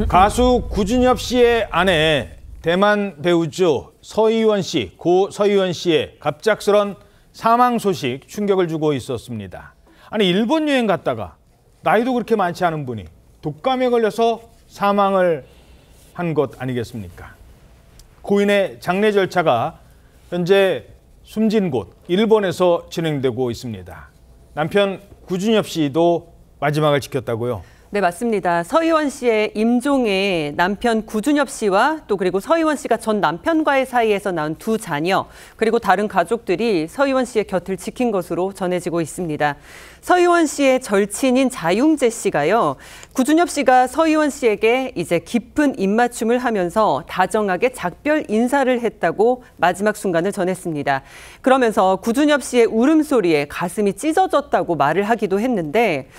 가수 구준엽 씨의 아내 대만 배우죠 서희원 씨, 고 서희원 씨의 갑작스런 사망 소식 충격을 주고 있었습니다. 아니 일본 여행 갔다가 나이도 그렇게 많지 않은 분이 독감에 걸려서 사망을 한 것 아니겠습니까? 고인의 장례 절차가 현재 숨진 곳 일본에서 진행되고 있습니다. 남편 구준엽 씨도 마지막을 지켰다고요? 네, 맞습니다. 서희원 씨의 임종에 남편 구준엽 씨와 또 그리고 서희원 씨가 전 남편과의 사이에서 낳은 두 자녀 그리고 다른 가족들이 서희원 씨의 곁을 지킨 것으로 전해지고 있습니다. 서희원 씨의 절친인 자융재 씨가요. 구준엽 씨가 서희원 씨에게 이제 깊은 입맞춤을 하면서 다정하게 작별 인사를 했다고 마지막 순간을 전했습니다. 그러면서 구준엽 씨의 울음소리에 가슴이 찢어졌다고 말을 하기도 했는데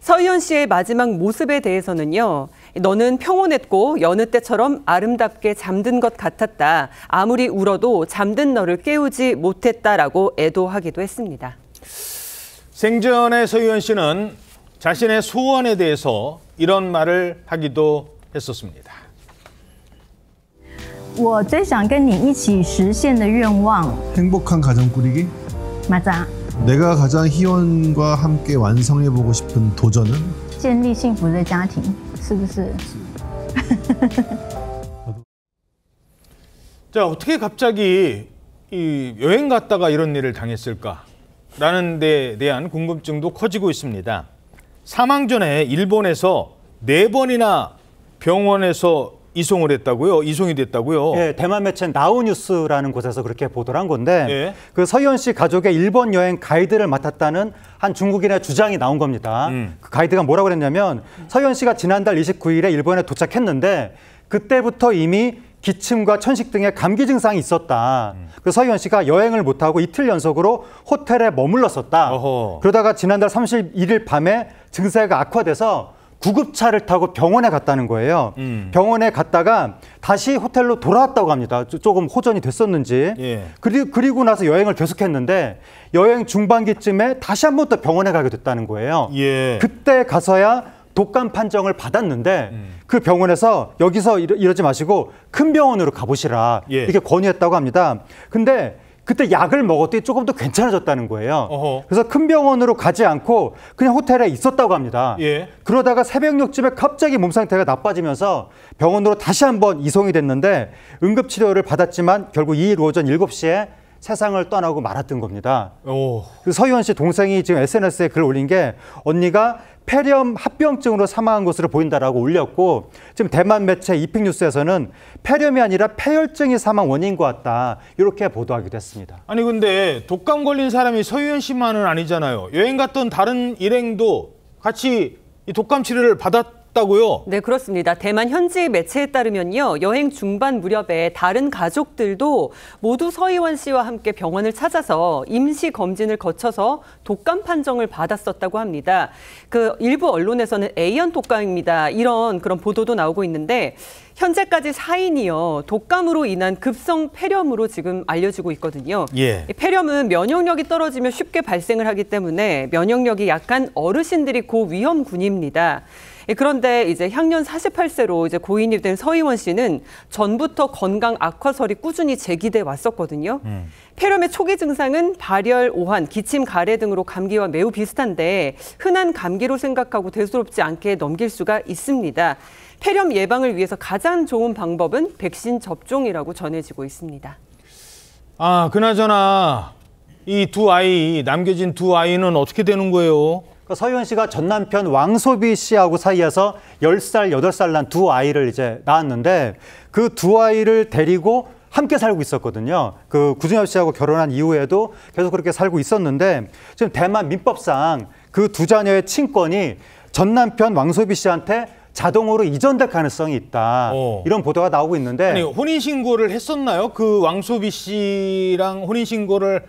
서희원 씨의 마지막 모습에 대해서는요. 너는 평온했고 여느 때처럼 아름답게 잠든 것 같았다. 아무리 울어도 잠든 너를 깨우지 못했다라고 애도하기도 했습니다. 생전에 서희원 씨는 자신의 소원에 대해서 이런 말을 하기도 했었습니다. 我最想跟你一起实现的愿望 행복한 가정 꾸리기? 맞아. 내가 가장 희원과 함께 완성해보고 싶은 도전은? 建立幸福的家庭是不是 자, 어떻게 갑자기 이 여행 갔다가 이런 일을 당했을까라는 데 대한 궁금증도 커지고 있습니다. 사망 전에 일본에서 4번이나 병원에서 이송이 됐다고요? 예, 대만 매체 나우뉴스라는 곳에서 그렇게 보도를 한 건데 예. 그 서희원 씨 가족의 일본 여행 가이드를 맡았다는 한 중국인의 주장이 나온 겁니다. 그 가이드가 뭐라고 그랬냐면 서희원 씨가 지난달 29일에 일본에 도착했는데 그때부터 이미 기침과 천식 등의 감기 증상이 있었다. 그래서 서희원 씨가 여행을 못하고 이틀 연속으로 호텔에 머물렀었다. 어허. 그러다가 지난달 31일 밤에 증세가 악화돼서 구급차를 타고 병원에 갔다는 거예요. 병원에 갔다가 다시 호텔로 돌아왔다고 합니다. 조금 호전이 됐었는지. 예. 그리고 나서 여행을 계속했는데 여행 중반기쯤에 다시 한 번 또 병원에 가게 됐다는 거예요. 예. 그때 가서야 독감 판정을 받았는데 그 병원에서 여기서 이러지 마시고 큰 병원으로 가보시라 예. 이렇게 권유했다고 합니다. 근데 그때 약을 먹었더니 조금 더 괜찮아졌다는 거예요. 어허. 그래서 큰 병원으로 가지 않고 그냥 호텔에 있었다고 합니다. 예. 그러다가 새벽녘쯤에 갑자기 몸 상태가 나빠지면서 병원으로 다시 한번 이송이 됐는데 응급치료를 받았지만 결국 2일 오전 7시에 세상을 떠나고 말았던 겁니다. 오. 그 서희원 씨 동생이 지금 SNS에 글을 올린 게 언니가 폐렴 합병증으로 사망한 것으로 보인다라고 올렸고 지금 대만 매체 이픽뉴스에서는 폐렴이 아니라 폐혈증이 사망 원인인 것 같다 이렇게 보도하기도 했습니다. 아니 근데 독감 걸린 사람이 서희원 씨만은 아니잖아요. 여행 갔던 다른 일행도 같이 이 독감 치료를 받았다고요? 네, 그렇습니다. 대만 현지 매체에 따르면요. 여행 중반 무렵에 다른 가족들도 모두 서희원 씨와 함께 병원을 찾아서 임시 검진을 거쳐서 독감 판정을 받았었다고 합니다. 그 일부 언론에서는 A형 독감입니다. 이런 그런 보도도 나오고 있는데 현재까지 4인이요. 독감으로 인한 급성 폐렴으로 지금 알려지고 있거든요. 예. 이 폐렴은 면역력이 떨어지면 쉽게 발생을 하기 때문에 면역력이 약한 어르신들이 고위험군입니다. 그런데 이제 향년 48세로 이제 고인이 된 서희원 씨는 전부터 건강 악화설이 꾸준히 제기돼 왔었거든요. 폐렴의 초기 증상은 발열, 오한, 기침, 가래 등으로 감기와 매우 비슷한데 흔한 감기로 생각하고 대수롭지 않게 넘길 수가 있습니다. 폐렴 예방을 위해서 가장 좋은 방법은 백신 접종이라고 전해지고 있습니다. 아, 그나저나 이 두 아이, 남겨진 두 아이는 어떻게 되는 거예요? 서희원 씨가 전 남편 왕소비 씨하고 사이에서 10살, 8살 난 두 아이를 이제 낳았는데 그 두 아이를 데리고 함께 살고 있었거든요. 그 구준엽 씨하고 결혼한 이후에도 계속 그렇게 살고 있었는데 지금 대만 민법상 그 두 자녀의 친권이 전 남편 왕소비 씨한테 자동으로 이전될 가능성이 있다. 이런 보도가 나오고 있는데 아니 혼인신고를 했었나요? 그 왕소비 씨랑 혼인신고를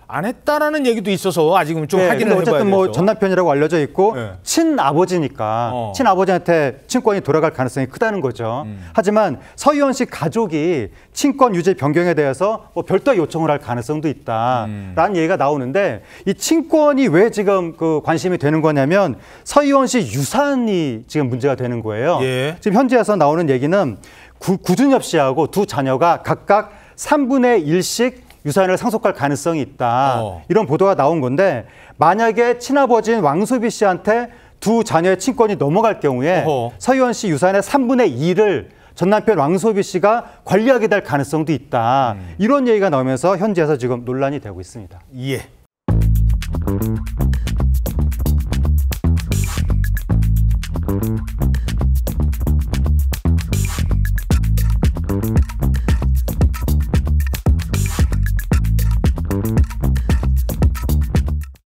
안 했다라는 얘기도 있어서 아직은 좀 네, 확인을 근데 해봐야 어쨌든 돼서. 뭐 전 남편이라고 알려져 있고 네. 친아버지니까 친아버지한테 친권이 돌아갈 가능성이 크다는 거죠. 하지만 서희원 씨 가족이 친권 유지 변경에 대해서 뭐 별도의 요청을 할 가능성도 있다라는 얘기가 나오는데 이 친권이 왜 지금 그 관심이 되는 거냐면 서희원 씨 유산이 지금 문제가 되는 거예요. 예. 지금 현지에서 나오는 얘기는 구준엽 씨하고 두 자녀가 각각 3분의 1씩 유산을 상속할 가능성이 있다. 이런 보도가 나온 건데 만약에 친아버지인 왕소비 씨한테 두 자녀의 친권이 넘어갈 경우에 서희원 씨 유산의 3분의 2를 전 남편 왕소비 씨가 관리하게 될 가능성도 있다. 이런 얘기가 나오면서 현지에서 지금 논란이 되고 있습니다. 예.